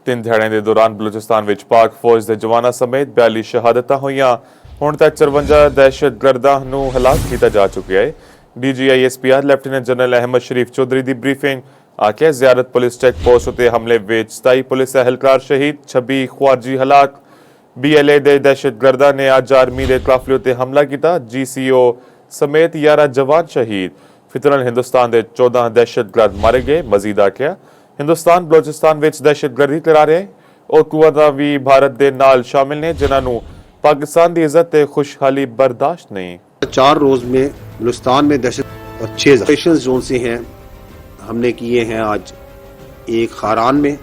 ਤਿੰਨ ਦਿਹਾੜਿਆਂ ਦੇ ਦੌਰਾਨ ਬਲੂਚਿਸਤਾਨ ਵਿੱਚ ਪਾਕ ਫੌਜ ਦੇ ਜਵਾਨਾਂ ਸਮੇਤ 42 ਸ਼ਹਾਦਤਾਂ ਹੋਈਆਂ। ਹੁਣ ਤੱਕ 54 ਦਹਿਸ਼ਤਗਰਦਾਂ ਨੂੰ ਹਲਾਕ ਕੀਤਾ ਜਾ ਚੁੱਕਿਆ ਹੈ। DGISPR ਲੈਫਟੀਨੈਂਟ ਜਨਰਲ ਅਹਿਮਦ ਸ਼ਰੀਫ ਚੌਧਰੀ ਦੀ ਬਰੀਫਿੰਗ ਆਖਿਆ ਜ਼ਿਆਰਤ ਪੁਲਿਸ ਚੈੱਕ ਪੋਸਟ ਉਤੇ ਹਮਲੇ ਵਿੱਚ 27 ਪੁਲਿਸ ਅਹਿਲਕਾਰ ਸ਼ਹੀਦ, 26 ਖਵਾਰਜੀ ਹਲਾਕ। BLA ਦੇ ਦਹਿਸ਼ਤਗਰਦਾਂ ਨੇ ਅੱਜ ਆਰਮੀ ਦੇ ਕਾਫਲੇ ਉਤੇ ਹਮਲਾ ਕੀਤਾ। GCO ਸਮੇਤ 11 ਜਵਾਨ ਸ਼ਹੀਦ। ਫਿਤਰਨ ਹਿੰਦੁਸਤਾਨ ਦੇ 14 ਦਹਿਸ਼ਤਗਰਦ ਮਾਰੇ ਗਏ। ਮਜ਼ੀਦ ਆਖਿਆ ਹਿੰਦੁਸਤਾਨ ਬਲੋਚਿਸਤਾਨ ਵਿੱਚ ਦਹਿਸ਼ਤਗਰਦੀ ਕਰਾ ਰਿਹਾ ਹੈ और कुवैत भी भारत के नाल शामिल ने जिन्होंने पाकिस्तान की इज्जत ते खुशहाली बर्दाश्त नहीं। 4 रोज में बलूचिस्तान में दहशत और 6 ऑपरेशन जोन से हैं हमने किए हैं। आज एक खारान में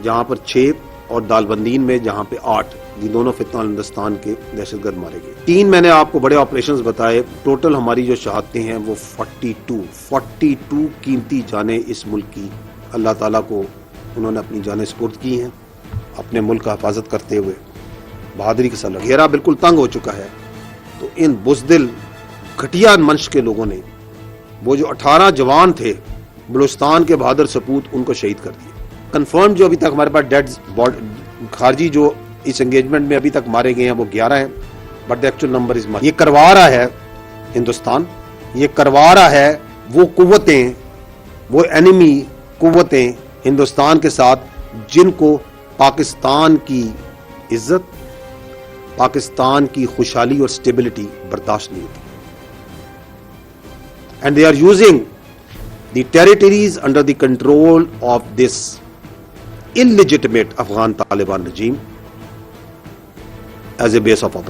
जहां पर 6 और दालबंदीन में जहां पे 8, ये दोनों फितना हिंदुस्तान के दहशतगर्द मारे गए। 3 मैंने आपको बड़े ऑपरेशंस बताए। टोटल हमारी जो शहादतें हैं वो 42 कीमती जानें इस मुल्क की अल्लाह ताला को उन्होंने अपनी जानें सुपुर्द की हैं, अपने मुल्क का हिफाजत करते हुए बहादुरी के साथ। घेरा बिल्कुल तंग हो चुका है, तो इन बुज़दिल घटिया मंश के लोगों ने वो जो 18 जवान थे बलूचिस्तान के बहादुर सपूत, उनको शहीद कर दिया। कंफर्म जो अभी तक हमारे पास डेड खारजी जो इस एंगेजमेंट में अभी तक मारे गए हैं वो 11 हैं, but the actual number is ये करवा रहा है हिंदुस्तान, ये करवा रहा है वो कुव्वतें, वो एनिमी कुव्वतें हिंदुस्तान के साथ जिनको पाकिस्तान की इज्जत, पाकिस्तान की खुशहाली और स्टेबिलिटी बर्दाश्त नहीं होती। And they are using the territories under the control of this illegitimate Afghan Taliban regime as a base of operation.